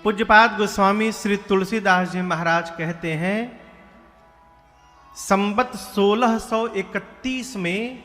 पूज्यपाद गोस्वामी श्री तुलसीदास जी महाराज कहते हैं, संवत 1631 में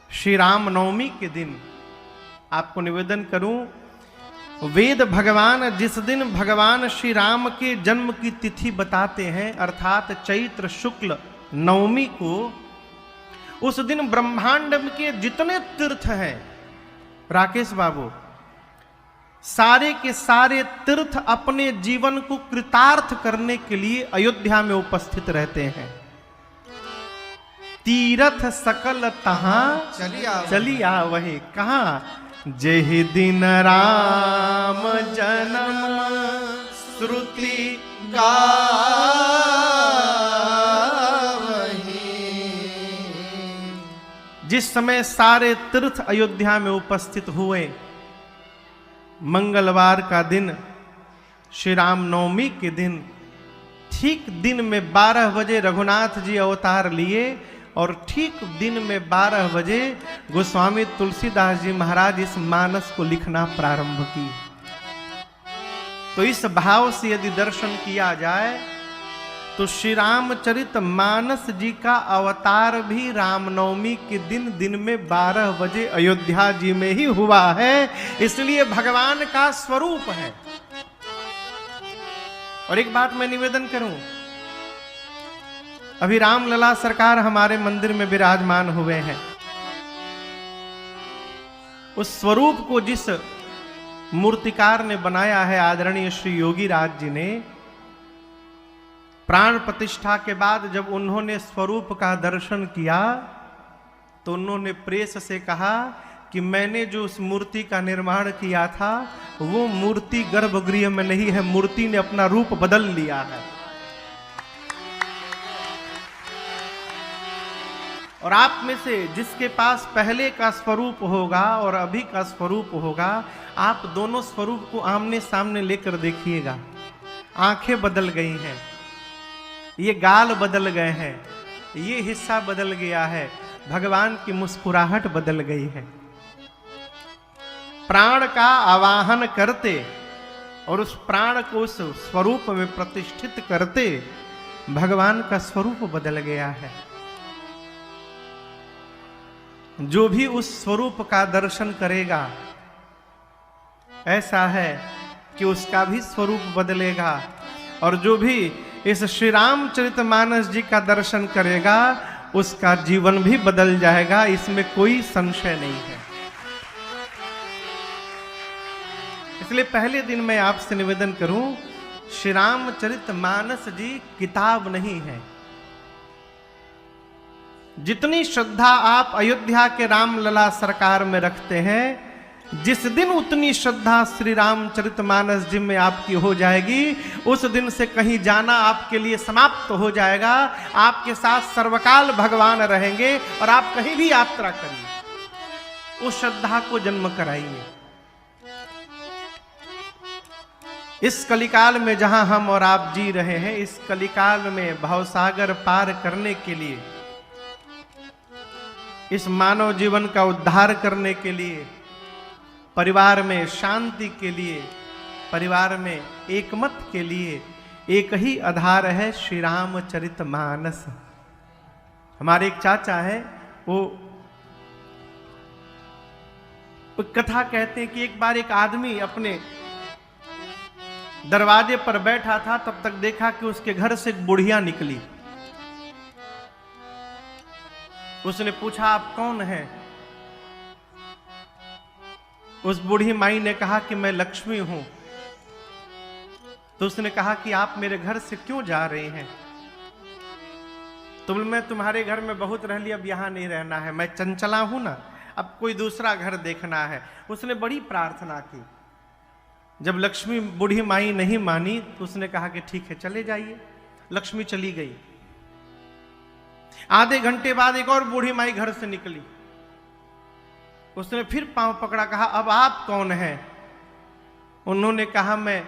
श्री राम नवमी के दिन आपको निवेदन करूं, वेद भगवान जिस दिन भगवान श्री राम के जन्म की तिथि बताते हैं, अर्थात चैत्र शुक्ल नवमी को, उस दिन ब्रह्मांड के जितने तीर्थ हैं राकेश बाबू, सारे के सारे तीर्थ अपने जीवन को कृतार्थ करने के लिए अयोध्या में उपस्थित रहते हैं। तीर्थ सकल तहां चलिया वही कहा, जेहि दिन राम जन्म श्रुति गावहीं। जिस समय सारे तीर्थ अयोध्या में उपस्थित हुए, मंगलवार का दिन, श्री राम नवमी के दिन, ठीक दिन में 12 बजे रघुनाथ जी अवतार लिए और ठीक दिन में 12 बजे गोस्वामी तुलसीदास जी महाराज इस मानस को लिखना प्रारंभ की। तो इस भाव से यदि दर्शन किया जाए तो श्री रामचरित मानस जी का अवतार भी रामनवमी के दिन में 12 बजे अयोध्या जी में ही हुआ है, इसलिए भगवान का स्वरूप है। और एक बात मैं निवेदन करूं, अभी रामलला सरकार हमारे मंदिर में विराजमान हुए हैं। उस स्वरूप को जिस मूर्तिकार ने बनाया है, आदरणीय श्री योगी राज जी ने, प्राण प्रतिष्ठा के बाद जब उन्होंने स्वरूप का दर्शन किया तो उन्होंने प्रेस से कहा कि मैंने जो उस मूर्ति का निर्माण किया था वो मूर्ति गर्भगृह में नहीं है, मूर्ति ने अपना रूप बदल लिया है। और आप में से जिसके पास पहले का स्वरूप होगा और अभी का स्वरूप होगा, आप दोनों स्वरूप को आमने सामने लेकर देखिएगा। आंखें बदल गई हैं, ये गाल बदल गए हैं, ये हिस्सा बदल गया है, भगवान की मुस्कुराहट बदल गई है। प्राण का आवाहन करते और उस प्राण को उस स्वरूप में प्रतिष्ठित करते भगवान का स्वरूप बदल गया है। जो भी उस स्वरूप का दर्शन करेगा, ऐसा है कि उसका भी स्वरूप बदलेगा। और जो भी इस श्री रामचरितमानस जी का दर्शन करेगा, उसका जीवन भी बदल जाएगा, इसमें कोई संशय नहीं है। इसलिए पहले दिन मैं आपसे निवेदन करूं, श्री रामचरितमानस जी किताब नहीं है। जितनी श्रद्धा आप अयोध्या के रामलला सरकार में रखते हैं, जिस दिन उतनी श्रद्धा श्री रामचरितमानस जी में आपकी हो जाएगी, उस दिन से कहीं जाना आपके लिए समाप्त हो जाएगा। आपके साथ सर्वकाल भगवान रहेंगे और आप कहीं भी यात्रा करिए, उस श्रद्धा को जन्म कराइए। इस कलिकाल में जहां हम और आप जी रहे हैं, इस कलिकाल में भवसागर पार करने के लिए, इस मानव जीवन का उद्धार करने के लिए, परिवार में शांति के लिए, परिवार में एकमत के लिए एक ही आधार है, श्री रामचरितमानस। हमारे एक चाचा है, वो कथा कहते हैं कि एक बार एक आदमी अपने दरवाजे पर बैठा था, तब तक देखा कि उसके घर से एक बुढ़िया निकली। उसने पूछा, आप कौन हैं? उस बूढ़ी माई ने कहा कि मैं लक्ष्मी हूं। तो उसने कहा कि आप मेरे घर से क्यों जा रहे हैं? तो मैं तुम्हारे घर में बहुत रह लिया, अब यहां नहीं रहना है, मैं चंचला हूं ना, अब कोई दूसरा घर देखना है। उसने बड़ी प्रार्थना की। जब लक्ष्मी बूढ़ी माई नहीं मानी तो उसने कहा कि ठीक है, चले जाइए। लक्ष्मी चली गई। आधे घंटे बाद एक और बूढ़ी माई घर से निकली। उसने फिर पांव पकड़ा, कहा अब आप कौन हैं? उन्होंने कहा मैं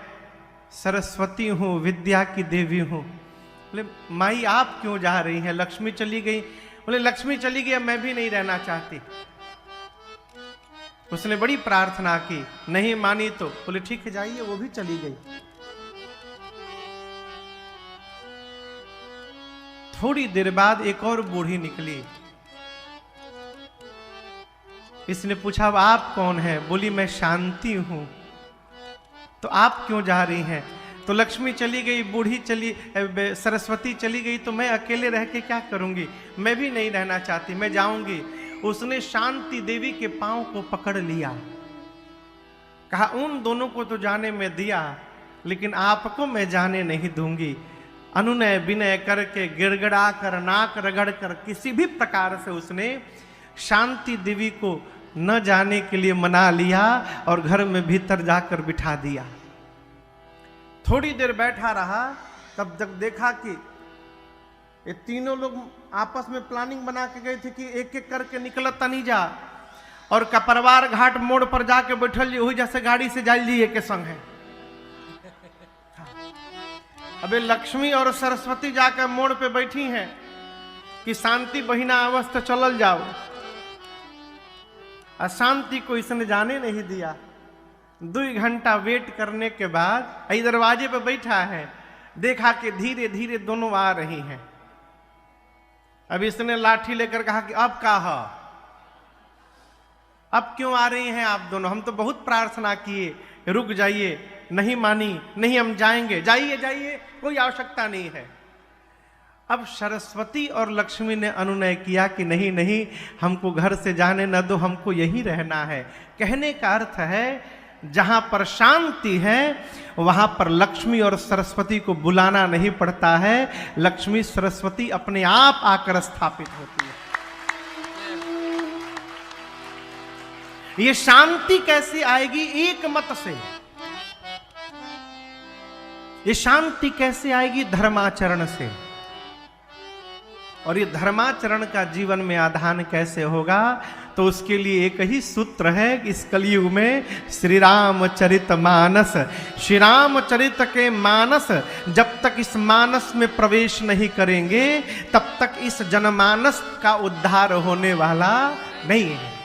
सरस्वती हूं, विद्या की देवी हूं। बोले माई आप क्यों जा रही हैं? लक्ष्मी चली गई। बोले लक्ष्मी चली गई, मैं भी नहीं रहना चाहती। उसने बड़ी प्रार्थना की, नहीं मानी तो बोले ठीक है जाइए, वो भी चली गई। थोड़ी देर बाद एक और बूढ़ी निकली। इसने पूछा आप कौन हैं? बोली मैं शांति हूं। तो आप क्यों जा रही हैं? तो लक्ष्मी चली गई, बूढ़ी चली, सरस्वती चली गई, तो मैं अकेले रह के क्या करूंगी? मैं भी नहीं रहना चाहती, मैं जाऊंगी। उसने शांति देवी के पांव को पकड़ लिया, कहा उन दोनों को तो जाने में दिया, लेकिन आपको मैं जाने नहीं दूंगी। अनुनय विनय करके, गिड़गिड़ा कर, नाक रगड़ कर, किसी भी प्रकार से उसने शांति देवी को न जाने के लिए मना लिया और घर में भीतर जाकर बिठा दिया। थोड़ी देर बैठा रहा, तब जब देखा कि ये तीनों लोग आपस में प्लानिंग बना के गए थे कि एक एक करके निकल तनी जा, और कपरवार घाट मोड़ पर जाके बैठल जी, वही जैसे गाड़ी से जाल जी के संग है। अबे लक्ष्मी और सरस्वती जाकर मोड़ पे बैठी हैं कि शांति बहिना अवस्था चलल जाओ। अशांति को इसने जाने नहीं दिया। 2 घंटा वेट करने के बाद दरवाजे पे बैठा है, देखा कि धीरे धीरे दोनों आ रही हैं। अब इसने लाठी लेकर कहा कि अब कहा, अब क्यों आ रही हैं आप दोनों? हम तो बहुत प्रार्थना किए, रुक जाइए। नहीं मानी, नहीं हम जाएंगे। जाइए जाइए, कोई आवश्यकता नहीं है। अब सरस्वती और लक्ष्मी ने अनुनय किया कि नहीं नहीं, हमको घर से जाने न दो, हमको यहीं रहना है। कहने का अर्थ है जहां पर शांति है वहां पर लक्ष्मी और सरस्वती को बुलाना नहीं पड़ता है, लक्ष्मी सरस्वती अपने आप आकर स्थापित होती है। ये शांति कैसे आएगी? एक मत से। ये शांति कैसे आएगी? धर्माचरण से। और ये धर्माचरण का जीवन में आधान कैसे होगा? तो उसके लिए एक ही सूत्र है कि इस कलयुग में श्री रामचरित मानस। श्री रामचरित के मानस जब तक इस मानस में प्रवेश नहीं करेंगे, तब तक इस जनमानस का उद्धार होने वाला नहीं है।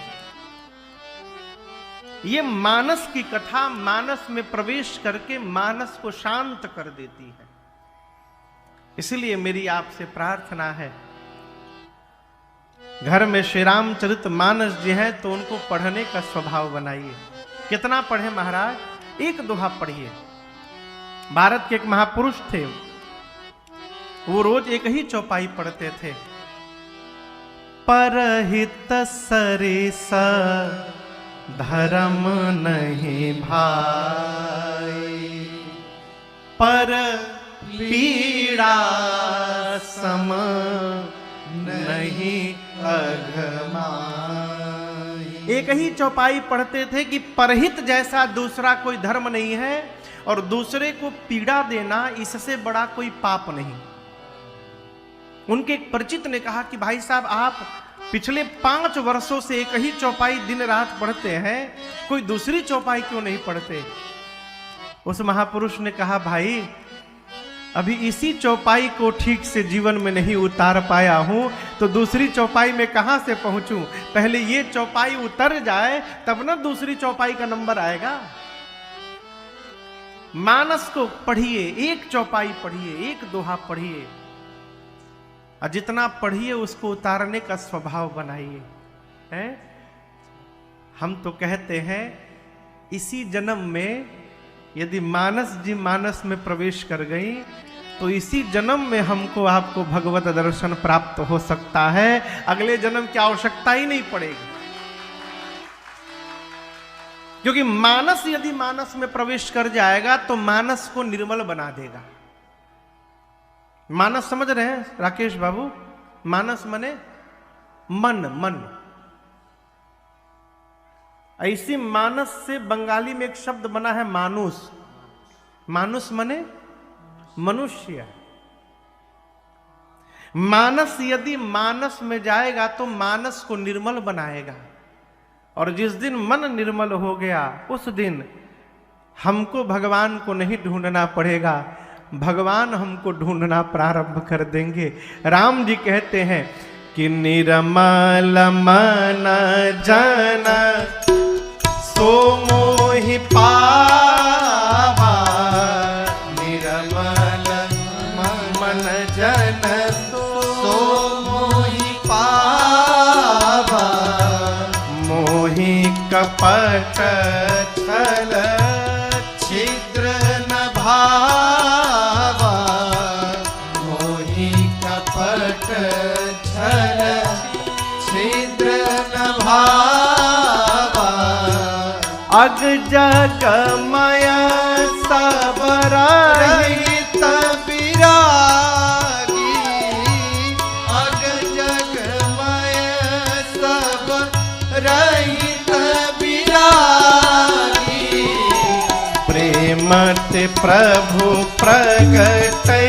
ये मानस की कथा मानस में प्रवेश करके मानस को शांत कर देती है। इसलिए मेरी आपसे प्रार्थना है, घर में श्री रामचरित मानस जी है तो उनको पढ़ने का स्वभाव बनाइए। कितना पढ़े महाराज? 1 दोहा पढ़िए। भारत के एक महापुरुष थे, वो रोज एक ही चौपाई पढ़ते थे। परहित सरिस धर्म नहीं भाई, पर पीड़ा सम नहीं अघमाई। एक ही चौपाई पढ़ते थे कि परहित जैसा दूसरा कोई धर्म नहीं है, और दूसरे को पीड़ा देना इससे बड़ा कोई पाप नहीं। उनके एक परिचित ने कहा कि भाई साहब, आप पिछले 5 वर्षों से एक ही चौपाई दिन रात पढ़ते हैं, कोई दूसरी चौपाई क्यों नहीं पढ़ते? उस महापुरुष ने कहा, भाई अभी इसी चौपाई को ठीक से जीवन में नहीं उतार पाया हूं, तो दूसरी चौपाई में कहां से पहुंचूं? पहले ये चौपाई उतर जाए तब ना दूसरी चौपाई का नंबर आएगा। मानस को पढ़िए, 1 चौपाई पढ़िए, 1 दोहा पढ़िए, और जितना पढ़िए उसको उतारने का स्वभाव बनाइए। हैं? हम तो कहते हैं इसी जन्म में यदि मानस जी मानस में प्रवेश कर गई तो इसी जन्म में हमको आपको भगवत दर्शन प्राप्त हो सकता है। अगले जन्म की आवश्यकता ही नहीं पड़ेगी, क्योंकि मानस यदि मानस में प्रवेश कर जाएगा तो मानस को निर्मल बना देगा। मानस समझ रहे हैं राकेश बाबू? मानस मने मन। मन ऐसी मानस से बंगाली में एक शब्द बना है मानुष। मानुष मने मनुष्य। मानस यदि मानस में जाएगा तो मानस को निर्मल बनाएगा, और जिस दिन मन निर्मल हो गया उस दिन हमको भगवान को नहीं ढूंढना पड़ेगा, भगवान हमको ढूंढना प्रारंभ कर देंगे। राम जी कहते हैं कि निर्मल मन जन सो मोहि पावा, निर्मल मन जन सो कपट छल छिद्र न भावा, मोहि कपट छल छिद्र न भावा। अग जगमय सब रहित विरागी, अग जगमय सब रहित विरागी। प्रेम ते प्रभु प्रगटै